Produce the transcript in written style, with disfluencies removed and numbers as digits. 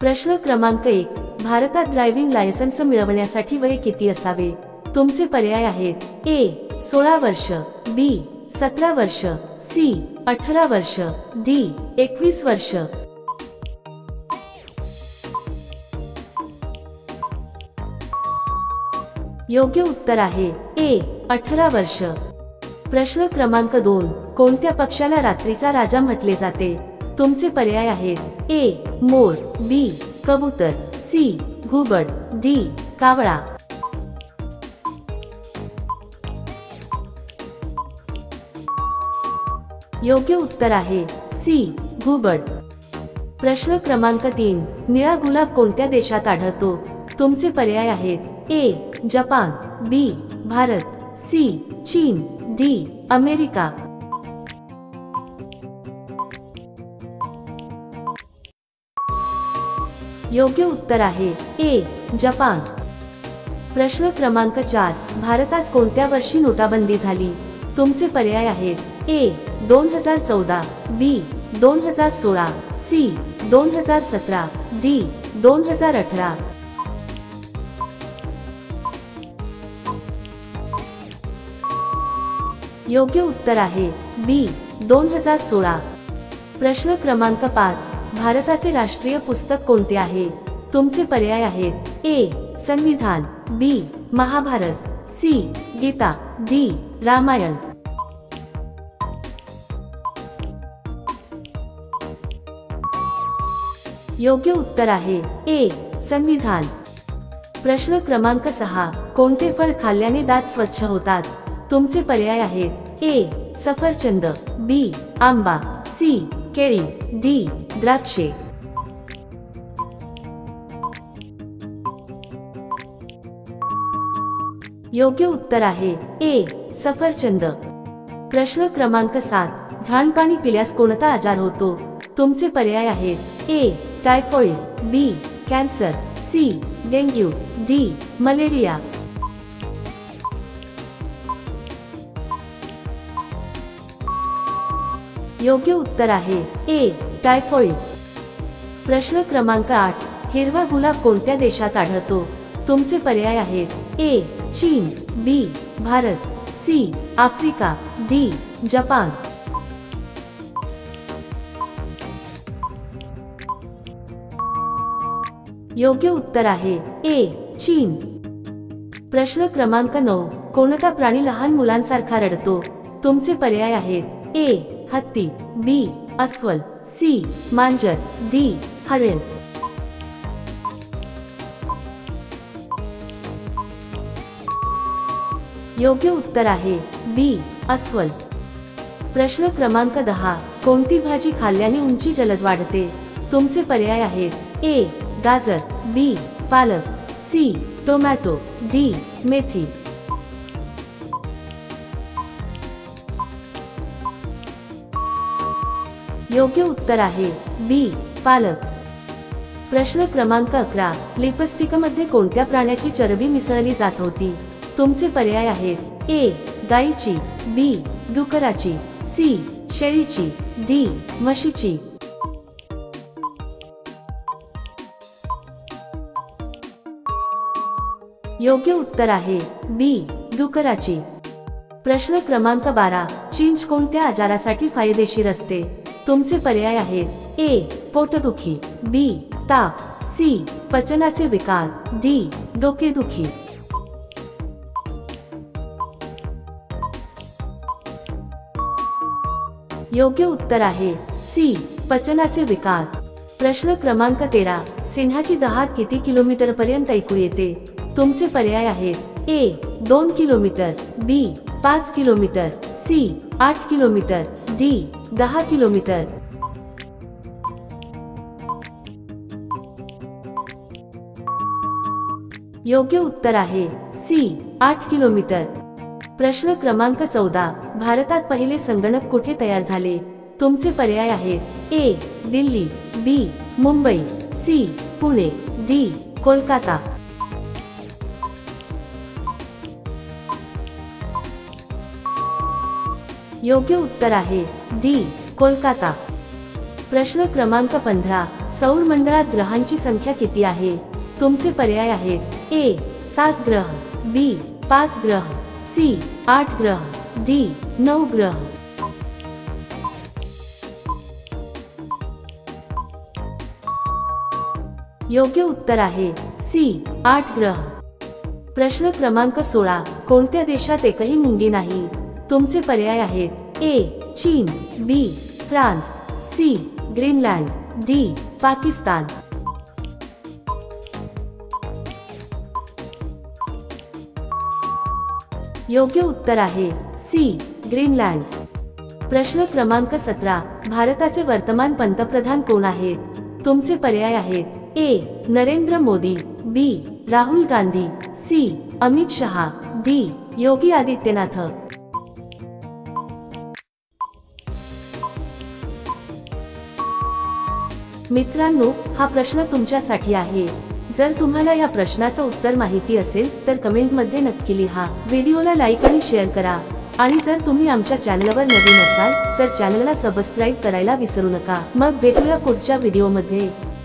प्रश्न क्रमांक 1. भारतात ड्रायव्हिंग लायसन्स मिळवण्यासाठी वय किती असावे? तुमचे पर्याय आहेत: ए 16 वर्ष, बी 17 वर्ष, सी 18 वर्ष, डी 21 वर्ष. योग्य उत्तर आहे ए 18 वर्ष. प्रश्न क्रमांक 2. कोणत्या पक्ष्याला रात्रीचा राजा म्हटले जाते? तुमचे पर्याय आहेत: ए मोर, बी कबूतर, सी घुबड, डी कावळा. योग्य उत्तर आहे सी घुबड. प्रश्न क्रमांक 3. निळा गुलाब कोणत्या देशात आढळतो? तुमचे पर्याय आहेत: ए जपान, बी भारत, सी चीन, डी अमेरिका. योग्य उत्तर आहे ए जपान. प्रश्न क्रमांक 4. भारतात कोणत्या वर्षी नोटाबंदी झाली? तुमचे पर्याय आहेत: ए 2014, बी 2016, सी 2017, डी 2018. योग्य उत्तर आहे बी 2016. प्रश्न क्रमांक 5. भारताचे राष्ट्रीय पुस्तक कोणते आहे? तुमचे पर्याय आहेत: ए संविधान, बी महाभारत, सी गीता, डी रामायण. योग्य उत्तर आहे ए संविधान. प्रश्न क्रमांक 6. कोणते फळ खाल्ल्याने दात स्वच्छ होतात? तुमचे पर्याय आहेत: ए सफरचंद, बी आंबा, सी केळी, डी द्राक्षे. योग्य उत्तर आहे ए सफरचंद. प्रश्न क्रमांक 7. घाण पाणी पिल्यास कोणता आजार होतो? तुमचे पर्याय आहेत: A typhoid, B cancer, C dengue, D malaria. योग्य उत्तर आहे ए टायफॉइड. प्रश्न क्रमांक 8. हिरवा गुलाब कोणत्या देशात आढळतो? तुमचे पर्याय आहेत: ए चीन, B Bharat, C Africa, D Japan. योग्य उत्तर आहे ए चीन. प्रश्न क्रमांक 9. कोणता प्राणी लहान मुलांसारखा रडतो? तुमचे पर्याय आहेत: ए हत्ती, बी अस्वल, सी मांजर, डी हरिण. योग्य उत्तर आहे बी अस्वल. प्रश्न क्रमांक 10. कोणती भाजी खाल्ल्याने उंची जलद वाढते? तुमचे पर्याय आहेत: ए गाजर, बी पालक, सी टोमॅटो, डी मेथी. योग्य उत्तर आहे बी पालक. प्रश्न क्रमांक 11. लिपस्टिकमध्ये कोणत्या प्राण्याची चरबी मिसळली जात होती? तुमचे पर्याय आहेत: ए गाईची, बी डुकराची, सी शेळीची, डी म्हशीची. योग्य उत्तर आहे बी डुकराची. प्रश्न क्रमांक 12. चिंच कोणत्या आजारासाठी फायदेशीर असते? तुमचे पर्याय आहेत: ए पोटदुखी, बी ताप, सी पचनाचे विकार, डी डोकेदुखी. योग्य उत्तर आहे सी पचनाचे विकार. प्रश्न क्रमांक 13. सिंहाची दहाड किती किलोमीटर पर्यंत ऐकू येते? तुमचे पर्याय आहेत: A 2 kilometre, B 5 kilometre, C 8 kilometre, D 10 kilometre. योग्य उत्तर आहे सी 8 किलोमीटर. प्रश्न क्रमांक 14. भारतात पहिले संगणक कुठे तयार झाले? तुमचे पर्याय आहेत: ए दिल्ली, बी मुंबई, सी पुणे, डी कोलकाता. योग्य उत्तर आहे डी कोलकाता. प्रश्न क्रमांक 15. सौर मंडळात ग्रहांची संख्या किती आहे? तुमचे पर्याय आहेत: ए 7 ग्रह, बी 5 ग्रह, सी 8 ग्रह, डी 9 ग्रह. योग्य उत्तर आहे सी 8 ग्रह. प्रश्न क्रमांक 16. कोणत्या देशात एकही मुंगी नाही? तुमचे पर्याय आहेत: ए चीन, B France, C Greenland, D Pakistan. योग्य उत्तर आहे सी ग्रीनलँड. प्रश्न क्रमांक 17. भारताचे वर्तमान पंतप्रधान कोण आहेत? तुमचे पर्याय आहेत: ए नरेंद्र मोदी, बी राहुल गांधी, सी अमित शहा, डी योगी आदित्यनाथ. मित्रांनो, हा प्रश्न तुमच्यासाठी आहे. जर तुम्हाला या प्रश्नाचं उत्तर माहिती असेल तर कमेंटमध्ये नक्की लिहा. व्हिडिओला लाईक आणि शेअर करा. आणि जर तुम्ही आमच्या चॅनलवर नवीन असाल तर चॅनलला सबस्क्राईब करायला विसरू नका. मग भेटूया पुढच्या व्हिडिओमध्ये.